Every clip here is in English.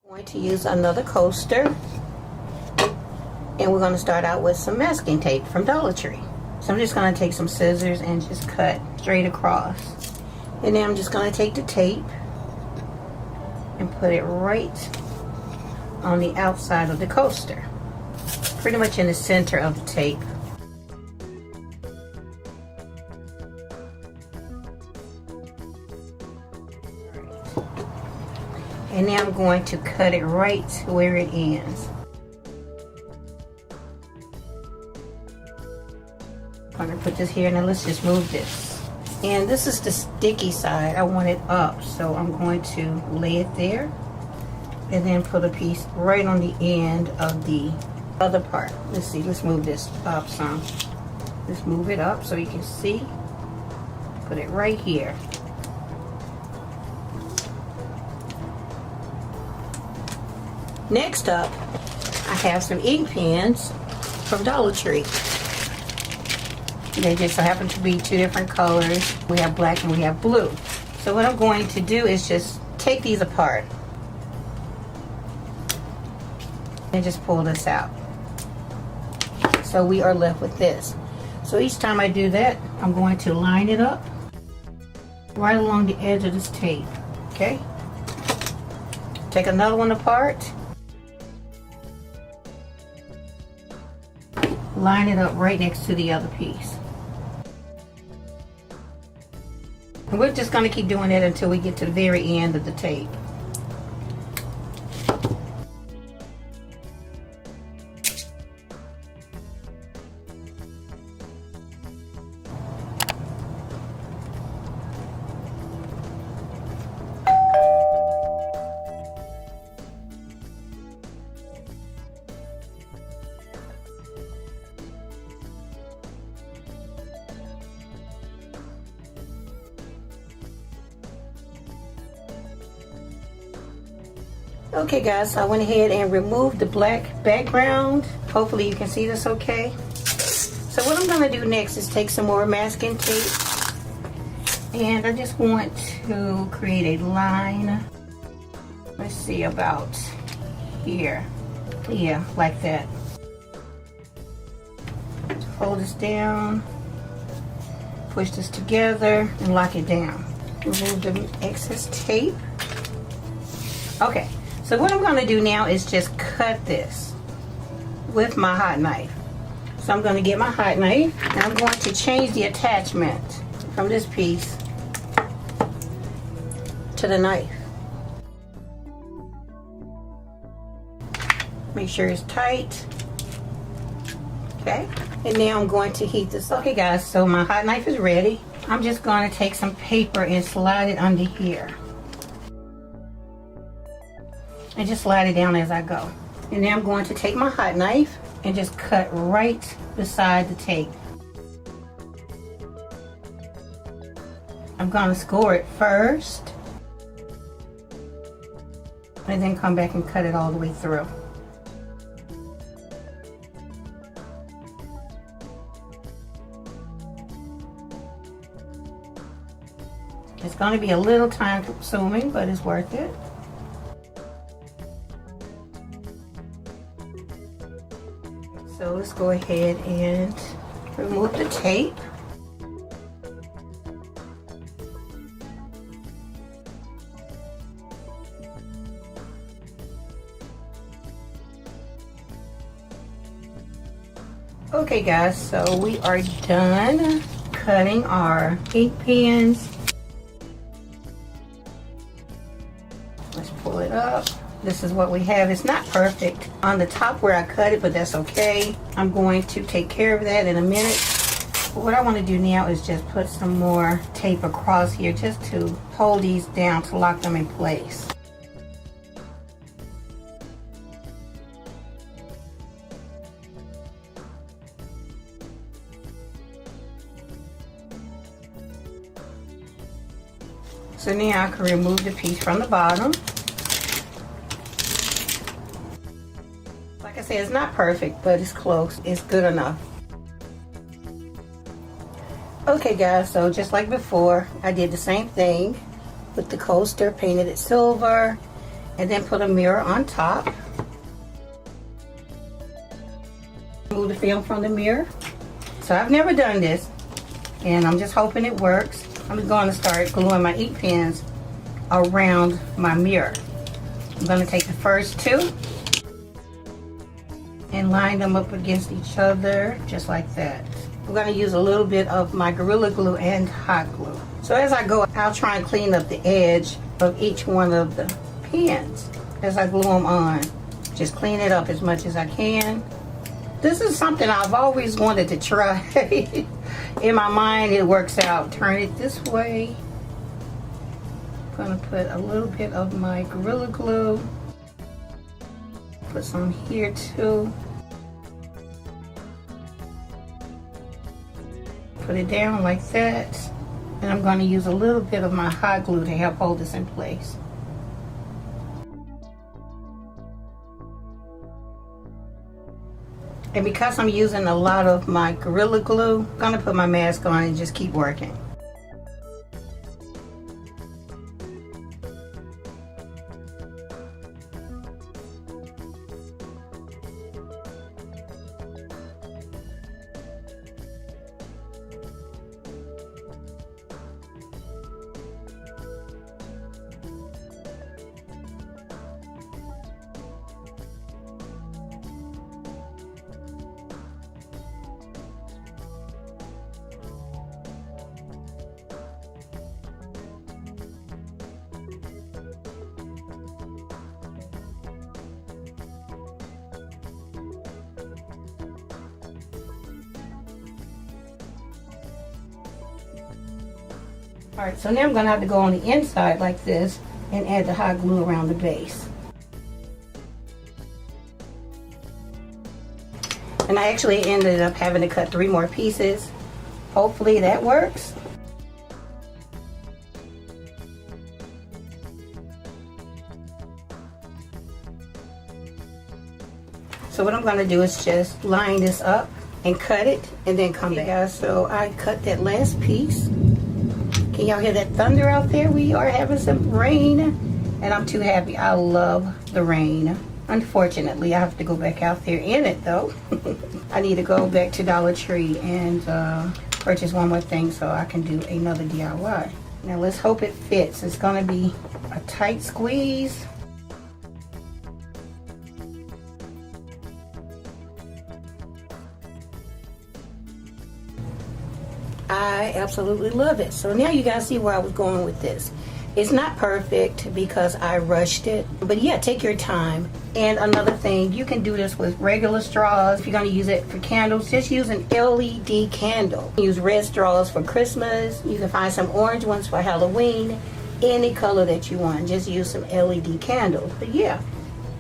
I'm going to use another coaster, and we're going to start out with some masking tape from Dollar Tree. So I'm just going to take some scissors and just cut straight across. And then I'm just going to take the tape and put it right on the outside of the coaster, pretty much in the center of the tape. And now I'm going to cut it right where it ends. I'm going to put this here. Now let's just move this. And this is the sticky side. I want it up, so I'm going to lay it there and then put a piece right on the end of the other part. Let's see, let's move this up some. Let's move it up so you can see. Put it right here. Next up, I have some ink pens from Dollar Tree. They just so happen to be two different colors. We have black and we have blue. So what I'm going to do is just take these apart and just pull this out. So we are left with this. So each time I do that, I'm going to line it up right along the edge of this tape. Okay? Take another one apart. Line it up right next to the other piece. And we're just going to keep doing that until we get to the very end of the tape. Okay guys, so I went ahead and removed the black background. Hopefully you can see this okay. So what I'm going to do next is take some more masking tape, and I just want to create a line. Let's see, about here. Yeah, like that. Fold this down, push this together, and lock it down. Remove the excess tape. Okay. So what I'm going to do now is just cut this with my hot knife. So I'm going to get my hot knife and I'm going to change the attachment from this piece to the knife. Make sure it's tight. Okay. And now I'm going to heat this up. Okay guys, so my hot knife is ready. I'm just going to take some paper and slide it under here. And just slide it down as I go. And now I'm going to take my hot knife and just cut right beside the tape. I'm going to score it first and then come back and cut it all the way through. It's going to be a little time consuming, but it's worth it. So let's go ahead and remove the tape. Okay guys, so we are done cutting our ink pens. Let's pull it up. This is what we have. It's not perfect on the top where I cut it, but that's okay. I'm going to take care of that in a minute. But what I want to do now is just put some more tape across here just to hold these down, to lock them in place. So now I can remove the piece from the bottom. Like I said, it's not perfect, but it's close. It's good enough. Okay guys, so just like before, I did the same thing with the coaster, painted it silver, and then put a mirror on top. Remove the film from the mirror. So I've never done this, and I'm just hoping it works. I'm going to start gluing my ink pens around my mirror. I'm going to take the first two and line them up against each other just like that. I'm going to use a little bit of my Gorilla Glue and hot glue. So as I go, I'll try and clean up the edge of each one of the pens as I glue them on. Just clean it up as much as I can. This is something I've always wanted to try. In my mind, it works out. Turn it this way. I'm gonna put a little bit of my Gorilla Glue. Put some here too. Put it down like that. And I'm gonna use a little bit of my hot glue to help hold this in place. And because I'm using a lot of my Gorilla Glue, I'm gonna put my mask on and just keep working. Alright, so now I'm going to have to go on the inside like this and add the hot glue around the base. And I actually ended up having to cut 3 more pieces. Hopefully that works. So what I'm going to do is just line this up and cut it and then come back. Guys, so I cut that last piece. Can y'all hear that thunder out there? We are having some rain, and I'm too happy. I love the rain. Unfortunately, I have to go back out there in it, though. I need to go back to Dollar Tree and purchase one more thing so I can do another DIY. Now, let's hope it fits. It's going to be a tight squeeze. I absolutely love it. So now you guys see where I was going with this. It's not perfect because I rushed it, but yeah, take your time. And another thing, you can do this with regular straws. If you're going to use it for candles, just use an LED candle. Use red straws for Christmas. You can find some orange ones for Halloween. Any color that you want, just use some LED candles. But yeah,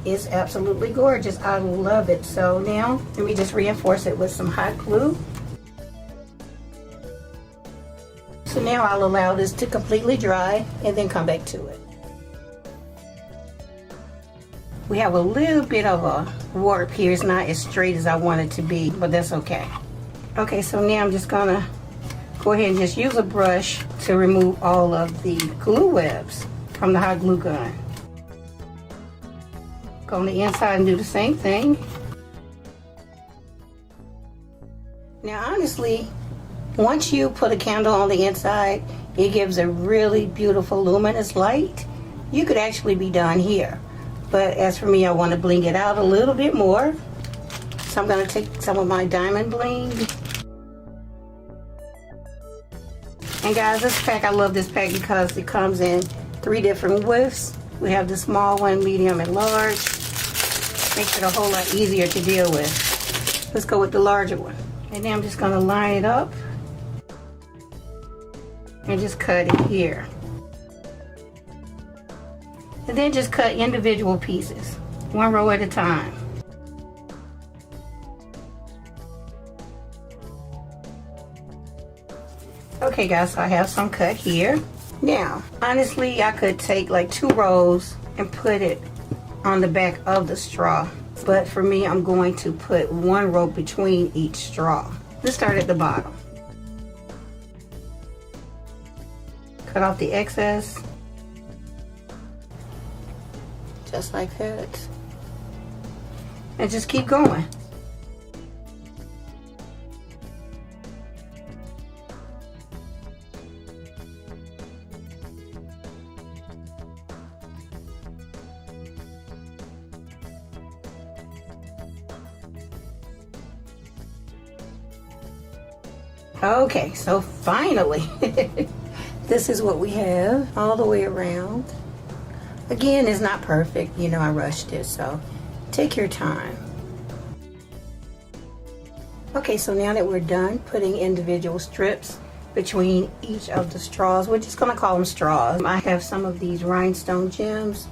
it's absolutely gorgeous. I love it. So now let me just reinforce it with some hot glue. So now I'll allow this to completely dry and then come back to it. We have a little bit of a warp here. It's not as straight as I want it to be, but that's okay. Okay, so now I'm just gonna go ahead and just use a brush to remove all of the glue webs from the hot glue gun. Go on the inside and do the same thing. Now honestly, once you put a candle on the inside, it gives a really beautiful luminous light. You could actually be done here. But as for me, I want to bling it out a little bit more. So I'm going to take some of my diamond bling. And guys, this pack, I love this pack because it comes in 3 different widths. We have the small one, medium, and large. Makes it a whole lot easier to deal with. Let's go with the larger one. And then I'm just going to line it up and just cut it here. And then just cut individual pieces, 1 row at a time. Okay guys, so I have some cut here. Now, honestly, I could take like 2 rows and put it on the back of the straw. But for me, I'm going to put 1 row between each straw. Let's start at the bottom. Cut off the excess. just like that. And just keep going. Okay, so finally, this is what we have all the way around. Again, it's not perfect. You know, I rushed it, so take your time. Okay, so now that we're done putting individual strips between each of the straws, we're just gonna call them straws. I have some of these rhinestone gems.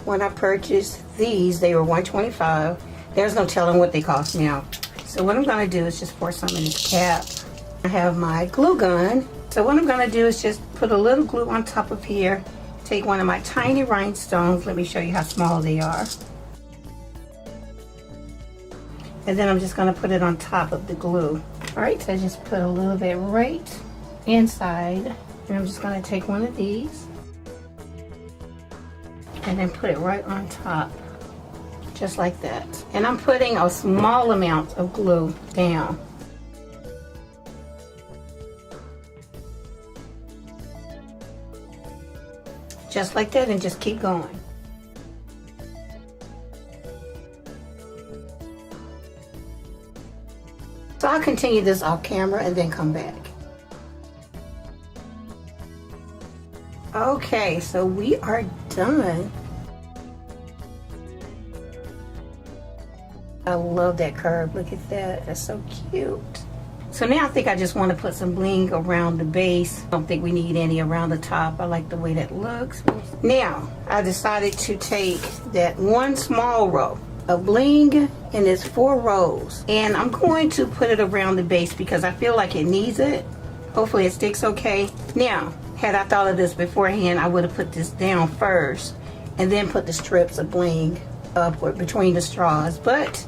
When I purchased these, they were $125. There's no telling what they cost now. So what I'm gonna do is just pour some in this cap. I have my glue gun. So what I'm gonna do is just put a little glue on top of here. Take one of my tiny rhinestones. Let me show you how small they are. And then I'm just gonna put it on top of the glue. All right, so I just put a little bit right inside. And I'm just gonna take one of these and then put it right on top, just like that. And I'm putting a small amount of glue down. Just like that, and just keep going. So I'll continue this off camera and then come back. Okay, so we are done. I love that curve. Look at that. That's so cute. So now I think I just want to put some bling around the base. I don't think we need any around the top. I like the way that looks. Now, I decided to take that one small row of bling, and it's 4 rows. And I'm going to put it around the base because I feel like it needs it. Hopefully it sticks okay. Now, had I thought of this beforehand, I would have put this down first and then put the strips of bling upward between the straws, but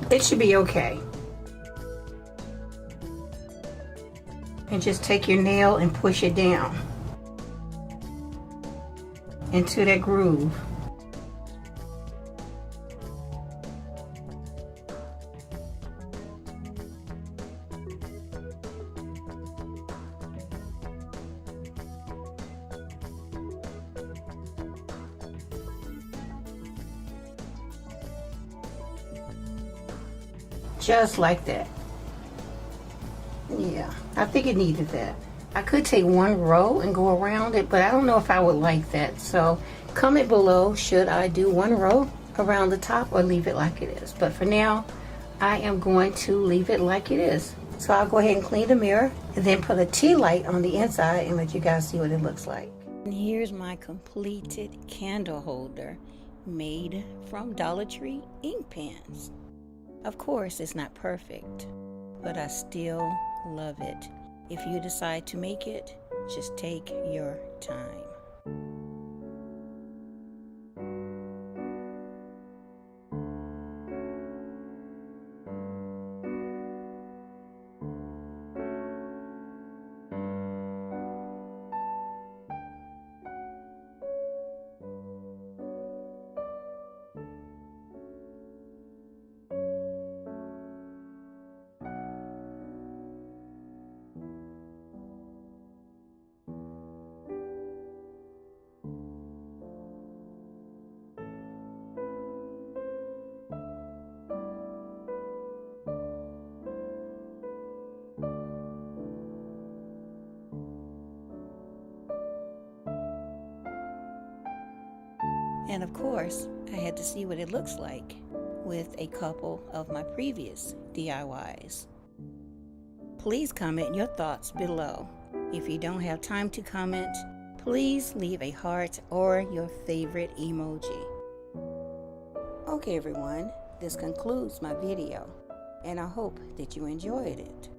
it should be okay. And just take your nail and push it down into that groove. Just like that. Yeah, I think it needed that. I could take one row and go around it, but I don't know if I would like that. So comment below, should I do one row around the top or leave it like it is? But for now, I am going to leave it like it is. So I'll go ahead and clean the mirror and then put a tea light on the inside and let you guys see what it looks like. And here's my completed candle holder made from Dollar Tree ink pens. Of course, it's not perfect, but I still love it. If you decide to make it, just take your time. And of course, I had to see what it looks like with a couple of my previous DIYs. Please comment your thoughts below. If you don't have time to comment, please leave a heart or your favorite emoji. Okay everyone, this concludes my video, and I hope that you enjoyed it.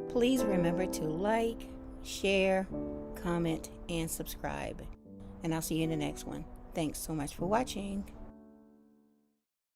Please remember to like, share, comment, and subscribe. And I'll see you in the next one. Thanks so much for watching.